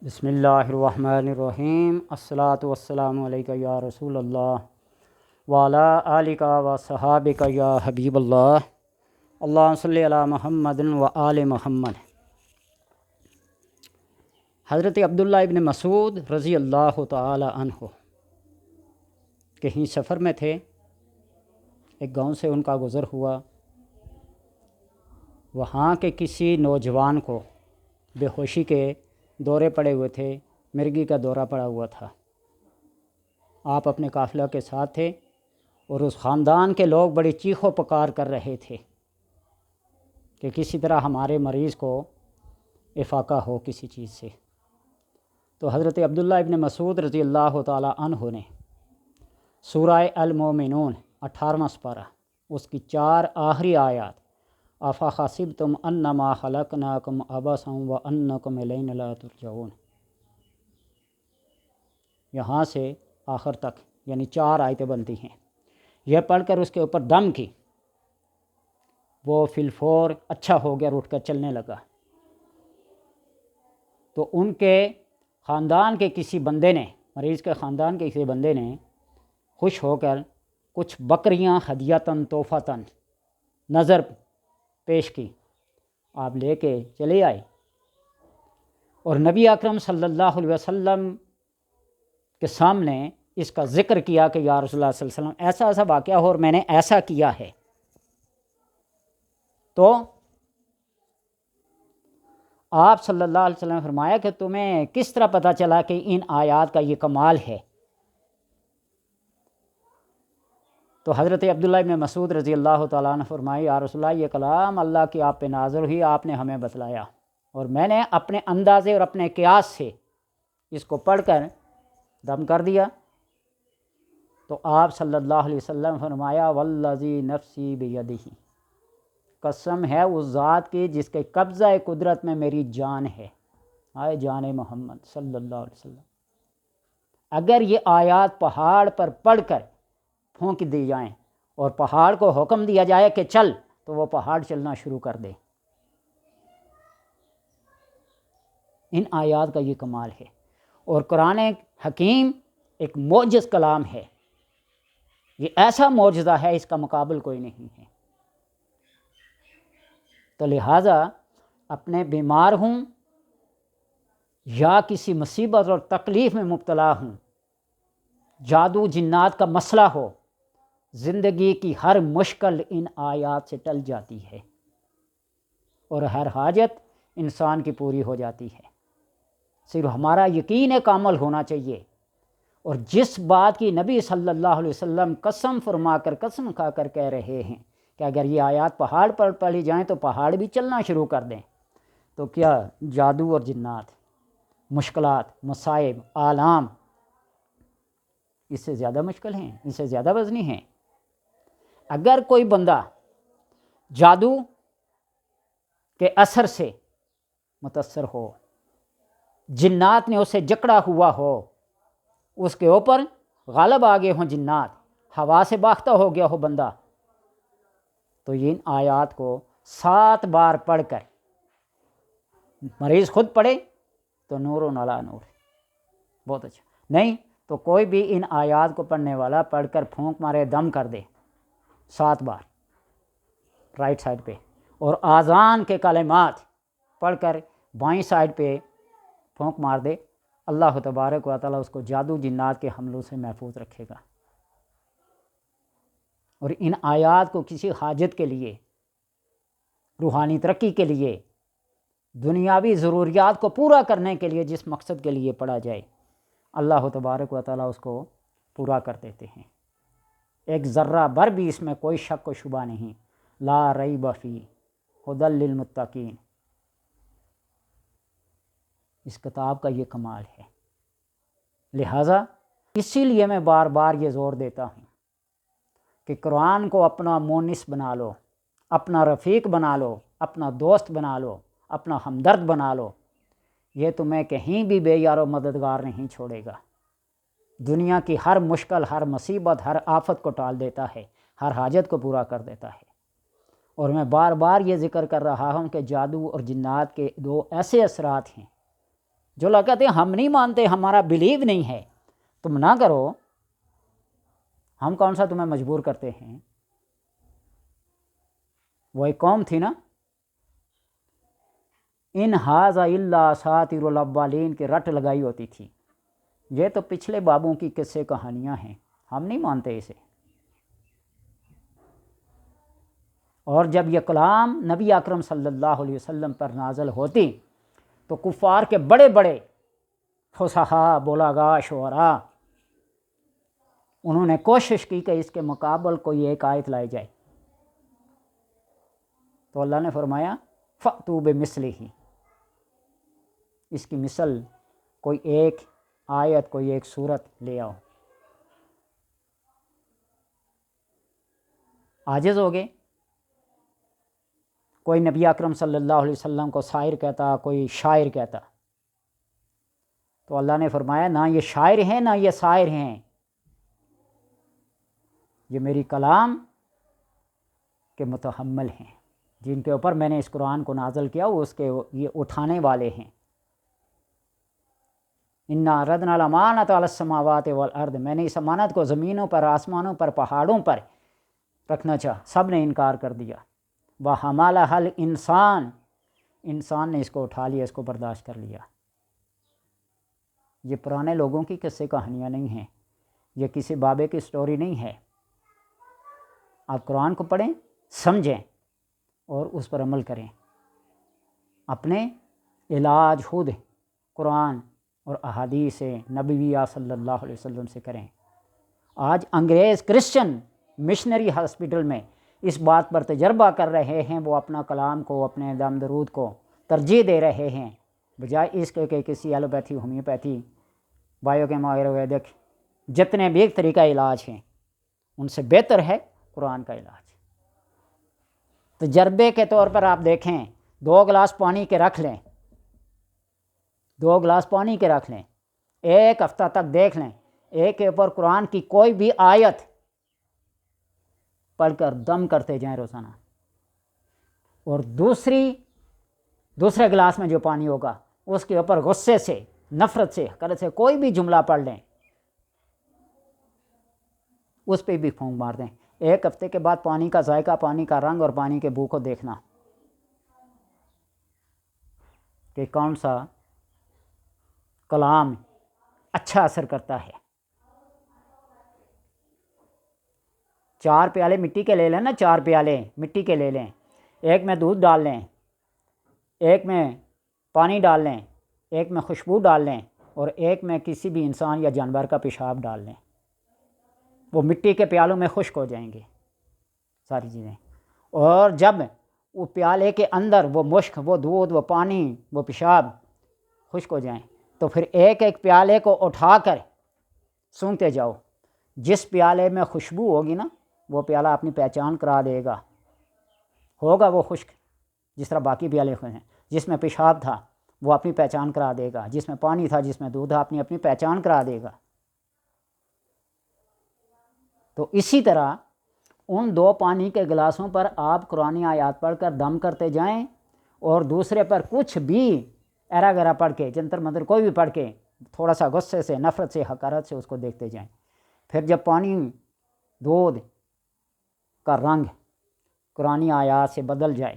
بسم اللہ الرحمن الرحیم الصلاۃ والسلام علیکہ یا رسول اللہ وعلی آلک و صحابک یا حبیب اللہ اللہم صلی علی محمد و آل محمد۔ حضرت عبداللہ ابن مسعود رضی اللہ تعالی عنہ کہیں سفر میں تھے، ایک گاؤں سے ان کا گزر ہوا، وہاں کے کسی نوجوان کو بے ہوشی کے دورے پڑے ہوئے تھے، مرگی کا دورہ پڑا ہوا تھا۔ آپ اپنے قافلہ کے ساتھ تھے اور اس خاندان کے لوگ بڑی چیخ و پکار کر رہے تھے کہ کسی طرح ہمارے مریض کو افاقہ ہو کسی چیز سے۔ تو حضرت عبداللہ ابن مسعود رضی اللہ تعالی عنہ نے سورہ المومنون 18واں سپارہ اس کی 4 آخری آیات افحسبتم انما خلقناکم عبثا وانکم الینا لا ترجعون، یہاں سے آخر تک یعنی 4 آیتیں بنتی ہیں، یہ پڑھ کر اس کے اوپر دم کی، وہ فی الفور اچھا ہو گیا، اٹھ کر چلنے لگا۔ تو ان کے خاندان کے کسی بندے نے، مریض کے خاندان کے کسی بندے نے خوش ہو کر کچھ بکریاں ہدیتاً تحفتاً نظر پیش کی، آپ لے کے چلے آئے اور نبی اکرم صلی اللہ علیہ وسلم کے سامنے اس کا ذکر کیا کہ یا رسول اللہ صلی اللہ علیہ وسلم ایسا ایسا واقعہ ہو اور میں نے ایسا کیا ہے۔ تو آپ صلی اللہ علیہ وسلم نے فرمایا کہ تمہیں کس طرح پتہ چلا کہ ان آیات کا یہ کمال ہے؟ تو حضرت عبداللہ ابن مسعود رضی اللہ تعالیٰ عنہ فرمایا یا رسول اللہ یہ کلام اللہ کی آپ پہ نازل ہوئی، آپ نے ہمیں بتلایا اور میں نے اپنے اندازے اور اپنے قیاس سے اس کو پڑھ کر دم کر دیا۔ تو آپ صلی اللہ علیہ وسلم فرمایا والذی نفسی بیدہ، قسم ہے اس ذات کی جس کے قبضہ قدرت میں میری جان ہے، آئے جان محمد صلی اللہ علیہ وسلم، اگر یہ آیات پہاڑ پر پڑھ کر پھونک دی جائیں اور پہاڑ کو حکم دیا جائے کہ چل، تو وہ پہاڑ چلنا شروع کر دے۔ ان آیات کا یہ کمال ہے، اور قرآن حکیم ایک معجز کلام ہے، یہ ایسا معجزہ ہے اس کا مقابل کوئی نہیں ہے۔ تو لہٰذا اپنے بیمار ہوں یا کسی مصیبت اور تکلیف میں مبتلا ہوں، جادو جنات کا مسئلہ ہو، زندگی کی ہر مشکل ان آیات سے ٹل جاتی ہے اور ہر حاجت انسان کی پوری ہو جاتی ہے۔ صرف ہمارا یقین کامل ہونا چاہیے، اور جس بات کی نبی صلی اللہ علیہ وسلم قسم فرما کر قسم کھا کر کہہ رہے ہیں کہ اگر یہ آیات پہاڑ پر پڑھی جائیں تو پہاڑ بھی چلنا شروع کر دیں، تو کیا جادو اور جنات، مشکلات، مصائب، آلام اس سے زیادہ مشکل ہیں، اس سے زیادہ وزنی ہیں؟ اگر کوئی بندہ جادو کے اثر سے متاثر ہو، جنات نے اسے جکڑا ہوا ہو، اس کے اوپر غالب آ گئے ہوں جنات، ہوا سے باختہ ہو گیا ہو بندہ، تو یہ ان آیات کو 7 بار پڑھ کر مریض خود پڑھے تو نور علی نور، بہت اچھا، نہیں تو کوئی بھی ان آیات کو پڑھنے والا پڑھ کر پھونک مارے، دم کر دے 7 بار رائٹ سائڈ پہ، اور آذان کے کلمات پڑھ کر بائیں سائڈ پہ پھونک مار دے، اللہ تبارک و تعالیٰ اس کو جادو جنات کے حملوں سے محفوظ رکھے گا۔ اور ان آیات کو کسی حاجت کے لیے، روحانی ترقی کے لیے، دنیاوی ضروریات کو پورا کرنے کے لیے جس مقصد کے لیے پڑھا جائے، اللہ تبارک و تعالیٰ اس کو پورا کر دیتے ہیں۔ ایک ذرہ بھر بھی اس میں کوئی شک و شبہ نہیں، لا ریب فیہ ھدی للمتقین، اس کتاب کا یہ کمال ہے۔ لہٰذا اسی لیے میں بار بار یہ زور دیتا ہوں کہ قرآن کو اپنا مونس بنا لو، اپنا رفیق بنا لو، اپنا دوست بنا لو، اپنا ہمدرد بنا لو، یہ تمہیں کہیں بھی بے یار و مددگار نہیں چھوڑے گا۔ دنیا کی ہر مشکل، ہر مصیبت، ہر آفت کو ٹال دیتا ہے، ہر حاجت کو پورا کر دیتا ہے۔ اور میں بار بار یہ ذکر کر رہا ہوں کہ جادو اور جنات کے 2 ایسے اثرات ہیں جو لوگ کہتے ہیں ہم نہیں مانتے، ہمارا بلیو نہیں ہے، تم نہ کرو، ہم کون سا تمہیں مجبور کرتے ہیں۔ وہ ایک قوم تھی نا، ان ھذا الا اساطیر الاولین کی رٹ لگائی ہوتی تھی، یہ تو پچھلے بابوں کی قصے کہانیاں ہیں، ہم نہیں مانتے اسے۔ اور جب یہ کلام نبی اکرم صلی اللہ علیہ وسلم پر نازل ہوتی تو کفار کے بڑے بڑے فصحاء، بلاغاء، شعراء، انہوں نے کوشش کی کہ اس کے مقابل کوئی ایک آیت لائی جائے، تو اللہ نے فرمایا فَأْتُوا بِمِثْلِهِ، اس کی مثل کوئی ایک آیت، کوئی ایک سورت لے آؤ۔ عاجز ہو گئے، کوئی نبی اکرم صلی اللہ علیہ وسلم کو شاعر کہتا، کوئی شاعر کہتا، تو اللہ نے فرمایا نہ یہ شاعر ہیں نہ یہ شاعر ہیں، یہ میری کلام کے متحمل ہیں، جن کے اوپر میں نے اس قرآن کو نازل کیا وہ اس کے یہ اٹھانے والے ہیں۔ انا عرضنا الامانۃ علی السماوات والارض، میں نے اس امانت کو زمینوں پر، آسمانوں پر، پہاڑوں پر رکھنا چاہا، سب نے انکار کر دیا۔ وَحَمَلَهَا الْإِنسان، انسان نے اس کو اٹھا لیا، اس کو برداشت کر لیا۔ یہ پرانے لوگوں کی قصے کہانیاں نہیں ہیں، یہ کسی بابے کی سٹوری نہیں ہے۔ آپ قرآن کو پڑھیں، سمجھیں اور اس پر عمل کریں، اپنے علاج خود قرآن اور احادیث نبویہ صلی اللہ علیہ وسلم سے کریں۔ آج انگریز کرسچن مشنری ہاسپٹل میں اس بات پر تجربہ کر رہے ہیں، وہ اپنا کلام کو، اپنے دم درود کو ترجیح دے رہے ہیں، بجائے اس کے کہ کسی allopathy, homeopathy, bio came, Ayurvedic, جتنے بھی ایک طریقہ علاج ہیں ان سے بہتر ہے قرآن کا علاج۔ تجربے کے طور پر آپ دیکھیں، 2 گلاس پانی کے رکھ لیں، 2 گلاس پانی کے رکھ لیں، 1 ہفتہ تک دیکھ لیں، ایک کے اوپر قرآن کی کوئی بھی آیت پڑھ کر دم کرتے جائیں روزانہ، اور دوسرے گلاس میں جو پانی ہوگا اس کے اوپر غصے سے، نفرت سے، حقارت سے کوئی بھی جملہ پڑھ لیں، اس پہ بھی پھونک مار دیں۔ 1 ہفتے کے بعد پانی کا ذائقہ، پانی کا رنگ اور پانی کے بو کو دیکھنا کہ کون سا کلام اچھا اثر کرتا ہے۔ 4 پیالے مٹی کے لے لیں نا، 4 پیالے مٹی کے لے لیں، 1 میں دودھ ڈال لیں، 1 میں پانی ڈال لیں، 1 میں خوشبو ڈال لیں، اور 1 میں کسی بھی انسان یا جانور کا پیشاب ڈال لیں، وہ مٹی کے پیالوں میں خشک ہو جائیں گے ساری چیزیں۔ اور جب وہ پیالے کے اندر وہ مشک، وہ دودھ، وہ پانی، وہ پیشاب خشک ہو جائیں تو پھر ایک پیالے کو اٹھا کر سونگتے جاؤ، جس پیالے میں خوشبو ہوگی نا وہ پیالہ اپنی پہچان کرا دے گا، ہوگا وہ خشک جس طرح باقی پیالے ہیں، جس میں پیشاب تھا وہ اپنی پہچان کرا دے گا، جس میں پانی تھا، جس میں دودھ تھا، اپنی پہچان کرا دے گا۔ تو اسی طرح ان 2 پانی کے گلاسوں پر آپ قرآنی آیات پڑھ کر دم کرتے جائیں، اور دوسرے پر کچھ بھی ایرا گیرا پڑھ کے، جنتر منتر کوئی بھی پڑھ کے، تھوڑا سا غصے سے، نفرت سے، حقارت سے اس کو دیکھتے جائیں۔ پھر جب پانی، دودھ کا رنگ قرآنی آیات سے بدل جائے،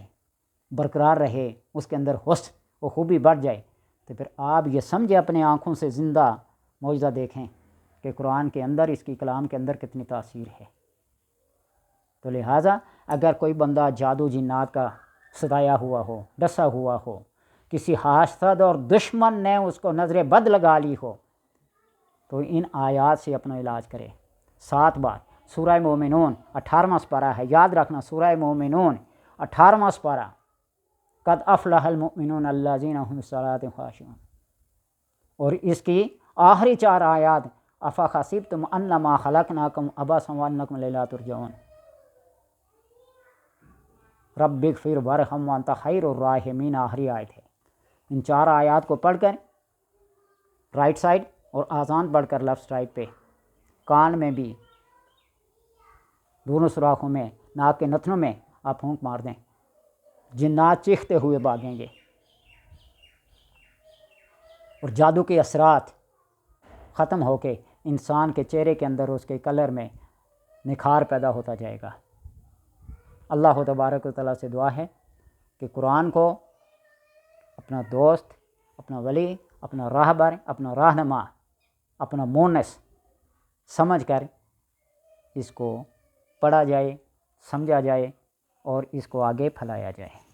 برقرار رہے، اس کے اندر حسن و خوبی بڑھ جائے، تو پھر آپ یہ سمجھیں اپنے آنکھوں سے زندہ معجزہ دیکھیں کہ قرآن کے اندر، اس کی کلام کے اندر کتنی تاثیر ہے۔ تو لہٰذا اگر کوئی بندہ جادو جنات کا ستایا ہوا ہو، ڈسا ہوا ہو، کسی حاسد اور دشمن نے اس کو نظر بد لگا لی ہو، تو ان آیات سے اپنا علاج کرے 7 بار۔ سورہ مومنون 18واں سپارہ ہے، یاد رکھنا، سورہ مومنون 18واں سپارہ، قد افلح المؤمنون الذین هم فی الصلاۃ خاشعون، اور اس کی آخری 4 آیات افحسبتم انما خلقناکم عبثا وانکم الینا ترجعون، رب اغفر وارحم وانت خیر الراحمین، آخری آیت ہے۔ ان 4 آیات کو پڑھ کر رائٹ سائڈ اور آذان پڑھ کر لیفٹ سائڈ پہ، کان میں بھی، دونوں سوراخوں میں، ناک کے نتنوں میں آپ پھونک مار دیں، جنات چیختے ہوئے بھاگیں گے۔ اور جادو کے اثرات ختم ہو کے انسان کے چہرے کے اندر اس کے کلر میں نکھار پیدا ہوتا جائے گا۔ اللہ تبارک و تعالیٰ سے دعا ہے کہ قرآن کو اپنا دوست، اپنا ولی، اپنا راہبر، اپنا رہنما، اپنا مونس سمجھ کر اس کو پڑھا جائے، سمجھا جائے اور اس کو آگے پھیلایا جائے۔